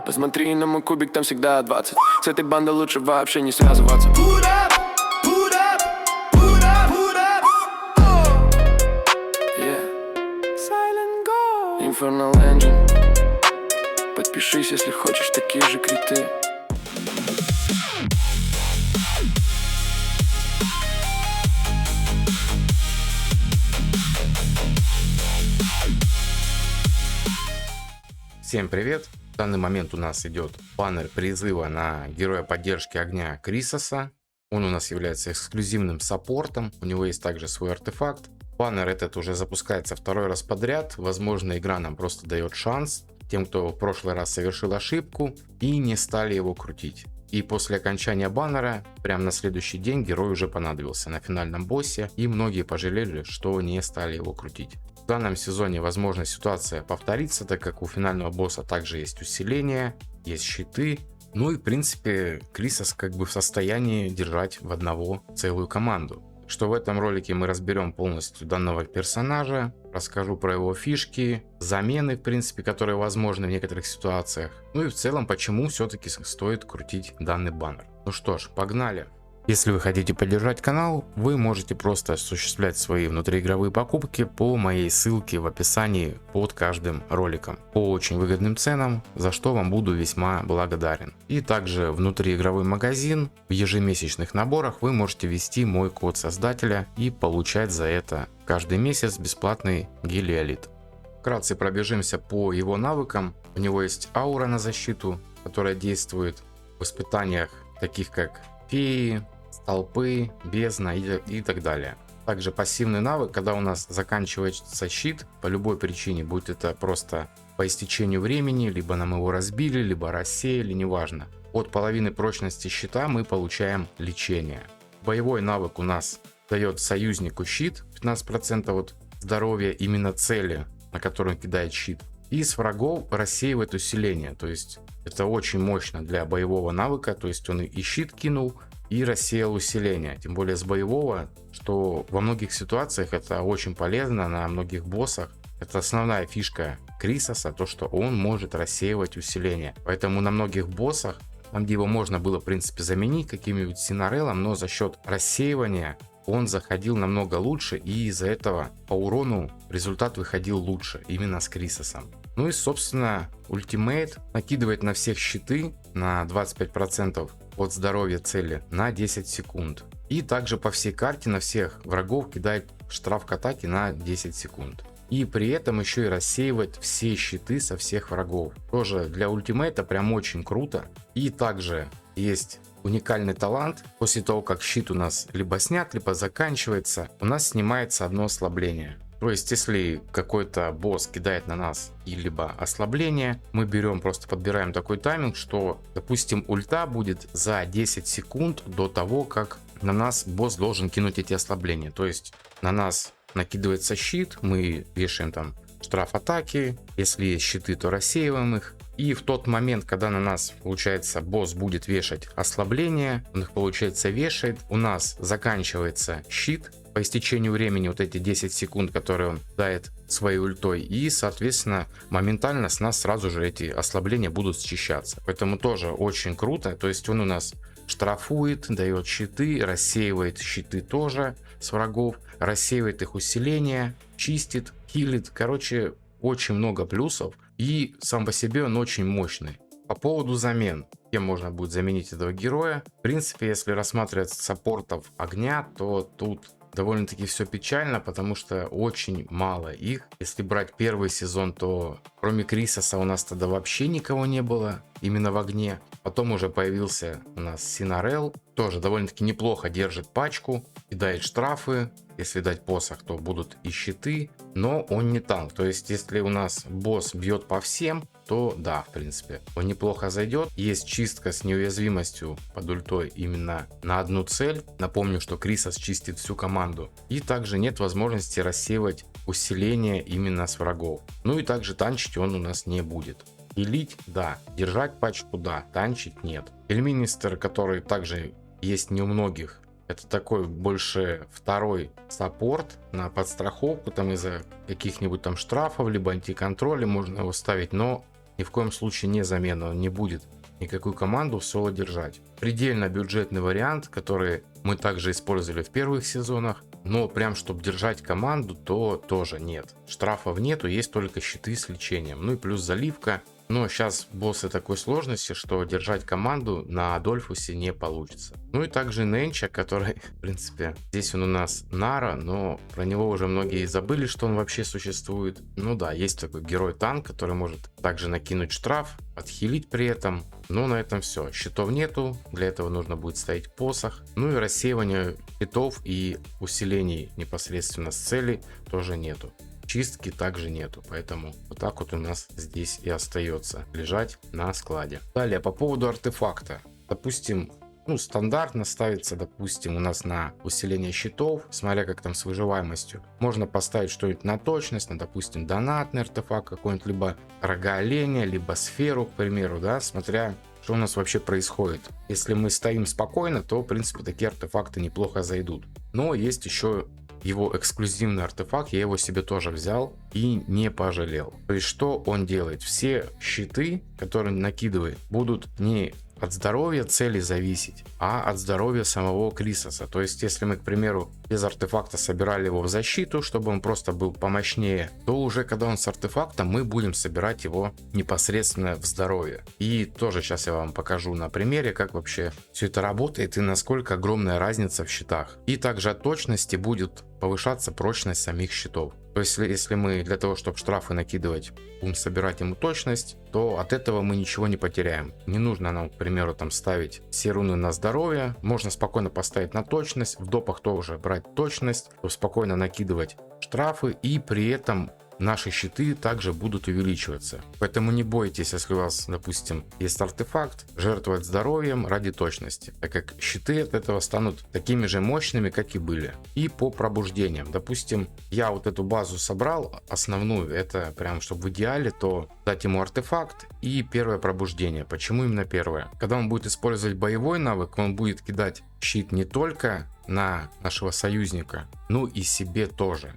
Посмотри на мой кубик, там всегда 20. С этой бандой лучше вообще не связываться. Put up, put up, put up, put up. Oh. Yeah. Silent Go. Infernal Engine. Подпишись, если хочешь такие же криты. Всем привет! В данный момент у нас идет баннер призыва на героя поддержки огня Крисоса. Он у нас является эксклюзивным саппортом, у него есть также свой артефакт. Баннер этот уже запускается второй раз подряд, возможно, игра нам просто дает шанс тем, кто в прошлый раз совершил ошибку и не стали его крутить. И после окончания баннера, прямо на следующий день герой уже понадобился на финальном боссе, и многие пожалели, что не стали его крутить. В данном сезоне возможна ситуация повторится, так как у финального босса также есть усиление, есть щиты. Ну и в принципе Крисос как бы в состоянии держать в одного целую команду. Что в этом ролике мы разберем полностью данного персонажа, расскажу про его фишки, замены в принципе, которые возможны в некоторых ситуациях. Ну и в целом почему все-таки стоит крутить данный баннер. Ну что ж, погнали! Если вы хотите поддержать канал, вы можете просто осуществлять свои внутриигровые покупки по моей ссылке в описании под каждым роликом по очень выгодным ценам, за что вам буду весьма благодарен. И также внутриигровой магазин, в ежемесячных наборах вы можете ввести мой код создателя и получать за это каждый месяц бесплатный гелиолит. Вкратце пробежимся по его навыкам. У него есть аура на защиту, которая действует в испытаниях таких как феи, столпы, бездна и так далее. Также пассивный навык, когда у нас заканчивается щит по любой причине, будь это просто по истечению времени, либо нам его разбили, либо рассеяли, неважно. От половины прочности щита мы получаем лечение. Боевой навык у нас дает союзнику щит, 15% от здоровья именно цели, на которую он кидает щит. И с врагов рассеивает усиление, то есть это очень мощно для боевого навыка, то есть он и щит кинул, и рассеял усиление, тем более с боевого, что во многих ситуациях это очень полезно на многих боссах. Это основная фишка Крисоса, то что он может рассеивать усиление, поэтому на многих боссах, там где его можно было в принципе заменить каким-нибудь Синареллом, но за счет рассеивания он заходил намного лучше, и из-за этого по урону результат выходил лучше именно с Крисосом. Ну и собственно ультимейт накидывает на всех щиты на 25% от здоровья цели на 10 секунд. И также по всей карте на всех врагов кидает штраф к атаке на 10 секунд. И при этом еще и рассеивает все щиты со всех врагов. Тоже для ультимейта прям очень круто. И также есть уникальный талант. После того как щит у нас либо снят, либо заканчивается, у нас снимается одно ослабление. То есть, если какой-то босс кидает на нас либо ослабление, мы берем, просто подбираем такой тайминг, что, допустим, ульта будет за 10 секунд до того, как на нас босс должен кинуть эти ослабления. То есть, на нас накидывается щит, мы вешаем там штраф атаки, если есть щиты, то рассеиваем их. И в тот момент, когда на нас, получается, босс будет вешать ослабление, он их, получается, вешает, у нас заканчивается щит, по истечению времени вот эти 10 секунд, которые он дает своей ультой, и соответственно моментально с нас сразу же эти ослабления будут счищаться. Поэтому тоже очень круто, то есть он у нас штрафует, дает щиты, рассеивает щиты тоже с врагов, рассеивает их усиление, чистит, хилит, короче очень много плюсов, и сам по себе он очень мощный. По поводу замен, кем можно будет заменить этого героя, в принципе, если рассматривать саппортов огня, то тут довольно-таки все печально, потому что очень мало их. Если брать первый сезон, то кроме Крисоса у нас тогда вообще никого не было именно в огне. Потом уже появился у нас Синарелл, тоже довольно-таки неплохо держит пачку, кидает штрафы. Если дать посох, то будут и щиты, но он не танк. То есть, если у нас босс бьет по всем, то да, в принципе, он неплохо зайдет. Есть чистка с неуязвимостью под ультой именно на одну цель. Напомню, что Крисос чистит всю команду. И также нет возможности рассеивать усиление именно с врагов. Ну и также танчить он у нас не будет. Хилить, да. Держать пачку, да. Танчить, нет. Эльминистер, который также есть не у многих, это такой больше второй саппорт на подстраховку, там из-за каких-нибудь там штрафов, либо антиконтроля можно его ставить, но ни в коем случае не замена, он не будет никакую команду в соло держать. Предельно бюджетный вариант, который мы также использовали в первых сезонах, но прям чтобы держать команду, то тоже нет. Штрафов нету, есть только щиты с лечением, ну и плюс заливка. Но сейчас боссы такой сложности, что держать команду на Адольфусе не получится. Ну и также Ненча, который, в принципе, здесь он у нас Нара, но про него уже многие забыли, что он вообще существует. Ну да, есть такой герой-танк, который может также накинуть штраф, отхилить при этом. Но на этом все. Щитов нету, для этого нужно будет ставить посох. Ну и рассеивания щитов и усилений непосредственно с целей тоже нету. Чистки также нету, поэтому вот так вот у нас здесь и остается лежать на складе. Далее по поводу артефакта. Допустим, ну, стандартно ставится, допустим, у нас на усиление щитов, смотря как там с выживаемостью. Можно поставить что-нибудь на точность, на, допустим, донатный артефакт какой-нибудь, либо рога оленя, либо сферу, к примеру, да, смотря что у нас вообще происходит. Если мы стоим спокойно, то, в принципе, такие артефакты неплохо зайдут. Но есть еще его эксклюзивный артефакт, я его себе тоже взял и не пожалел. То есть что он делает? Все щиты, которые накидывает, будут не от здоровья цели зависеть, а от здоровья самого Крисоса. То есть если мы, к примеру, без артефакта собирали его в защиту, чтобы он просто был помощнее, то уже когда он с артефактом, мы будем собирать его непосредственно в здоровье. И тоже сейчас я вам покажу на примере, как вообще все это работает и насколько огромная разница в щитах. И также от точности будет повышаться прочность самих щитов. То есть если мы для того, чтобы штрафы накидывать, будем собирать ему точность, то от этого мы ничего не потеряем. Не нужно нам, к примеру, там ставить все руны на здоровье. Можно спокойно поставить на точность. В допах тоже брать точность, спокойно накидывать штрафы, и при этом наши щиты также будут увеличиваться. Поэтому не бойтесь, если у вас, допустим, есть артефакт, жертвовать здоровьем ради точности, так как щиты от этого станут такими же мощными, как и были. И по пробуждениям. Допустим, я вот эту базу собрал, основную, это прям, чтобы в идеале, то дать ему артефакт и первое пробуждение. Почему именно первое? Когда он будет использовать боевой навык, он будет кидать щит не только на нашего союзника, но и себе тоже.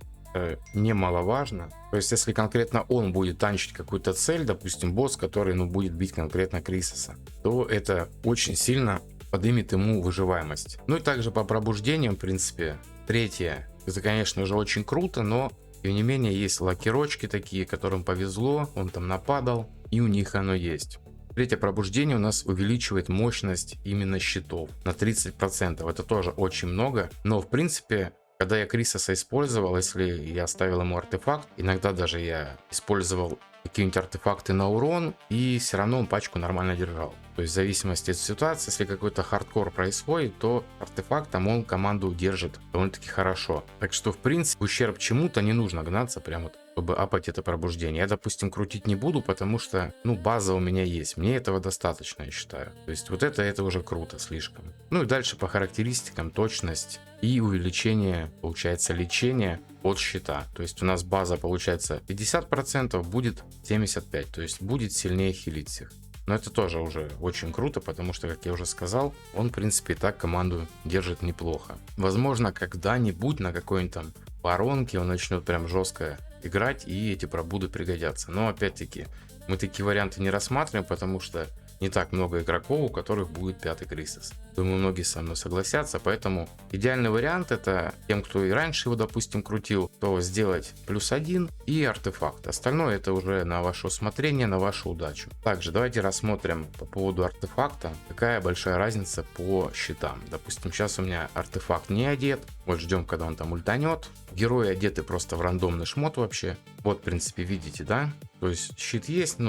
Немаловажно. То есть если конкретно он будет танчить какую-то цель, допустим, босс, который будет бить конкретно Крисоса, то это очень сильно поднимет ему выживаемость. Ну и также по пробуждениям, в принципе, третье, это, конечно же, очень круто, но тем не менее есть лакирочки такие, которым повезло, он там нападал, и у них оно есть. Третье пробуждение у нас увеличивает мощность именно щитов на 30%. Это тоже очень много, но в принципе, когда я Крисоса использовал, если я ставил ему артефакт, иногда даже я использовал какие-нибудь артефакты на урон, и все равно он пачку нормально держал. То есть в зависимости от ситуации, если какой-то хардкор происходит, то артефактом он команду держит довольно-таки хорошо. Так что в принципе ущерб чему-то не нужно гнаться прям вот, чтобы апать это пробуждение. Я, допустим, крутить не буду, потому что, база у меня есть. Мне этого достаточно, я считаю. То есть вот это уже круто слишком. Ну и дальше по характеристикам, точность и увеличение, получается, лечения от щита. То есть у нас база получается 50%, будет 75%. То есть будет сильнее хилить всех. Но это тоже уже очень круто, потому что, как я уже сказал, он, в принципе, и так команду держит неплохо. Возможно, когда-нибудь на какой-нибудь там воронке он начнет прям жестко играть, и эти пробуды пригодятся. Но, опять-таки, мы такие варианты не рассматриваем, потому что не так много игроков, у которых будет пятый Крисос. Думаю, многие со мной согласятся, поэтому идеальный вариант это тем, кто и раньше его, допустим, крутил, то сделать +1 и артефакт. Остальное это уже на ваше усмотрение, на вашу удачу. Также давайте рассмотрим по поводу артефакта, какая большая разница по щитам. Допустим, сейчас у меня артефакт не одет, вот ждем, когда он там ультанет. Герои одеты просто в рандомный шмот вообще. Вот, в принципе, видите, да? То есть щит есть,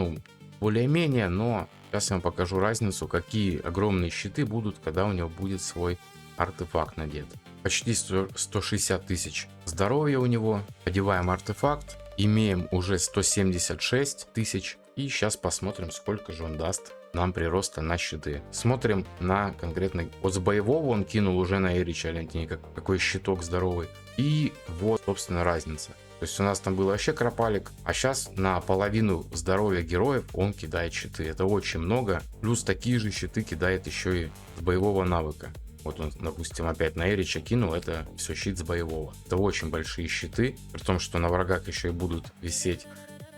более-менее, но сейчас я вам покажу разницу, какие огромные щиты будут, когда у него будет свой артефакт надет. Почти 160 тысяч здоровья у него. Одеваем артефакт, имеем уже 176 тысяч. И сейчас посмотрим, сколько же он даст нам прироста на щиты. Смотрим на конкретно, вот с боевого он кинул уже на Эрича, гляньте, какой щиток здоровый. И вот, собственно, разница. То есть у нас там был вообще кропалик, а сейчас на половину здоровья героев он кидает щиты. Это очень много. Плюс такие же щиты кидает еще и с боевого навыка. Вот он, допустим, опять на Эрича кинул, это все щит с боевого. Это очень большие щиты, при том, что на врагах еще и будут висеть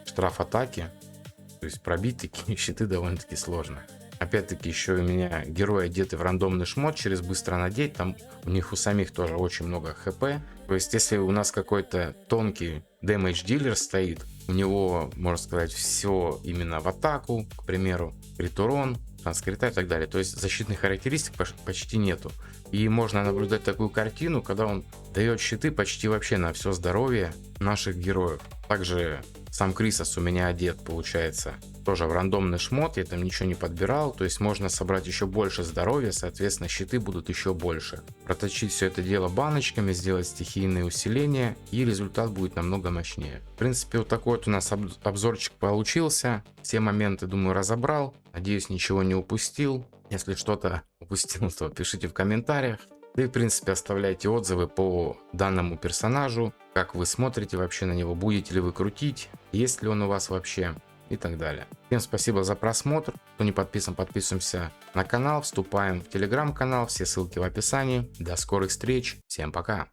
штраф атаки. То есть пробить такие щиты довольно-таки сложно. Опять-таки еще у меня герои одеты в рандомный шмот, через быстро надеть, там у них у самих тоже очень много хп. То есть если у нас какой-то тонкий damage дилер стоит, у него, можно сказать, все именно в атаку, к примеру, крит урон, транскрита и так далее. То есть защитных характеристик почти нету. И можно наблюдать такую картину, когда он дает щиты почти вообще на все здоровье наших героев. Также сам Крисос у меня одет, получается, тоже в рандомный шмот, я там ничего не подбирал, то есть можно собрать еще больше здоровья, соответственно щиты будут еще больше. Проточить все это дело баночками, сделать стихийные усиления, и результат будет намного мощнее. В принципе, вот такой вот у нас обзорчик получился, все моменты, думаю, разобрал, надеюсь, ничего не упустил. Если что-то упустил, то пишите в комментариях. Да и в принципе оставляйте отзывы по данному персонажу, как вы смотрите вообще на него, будете ли вы крутить, есть ли он у вас вообще и так далее. Всем спасибо за просмотр, кто не подписан, подписываемся на канал, вступаем в телеграм-канал, все ссылки в описании. До скорых встреч, всем пока!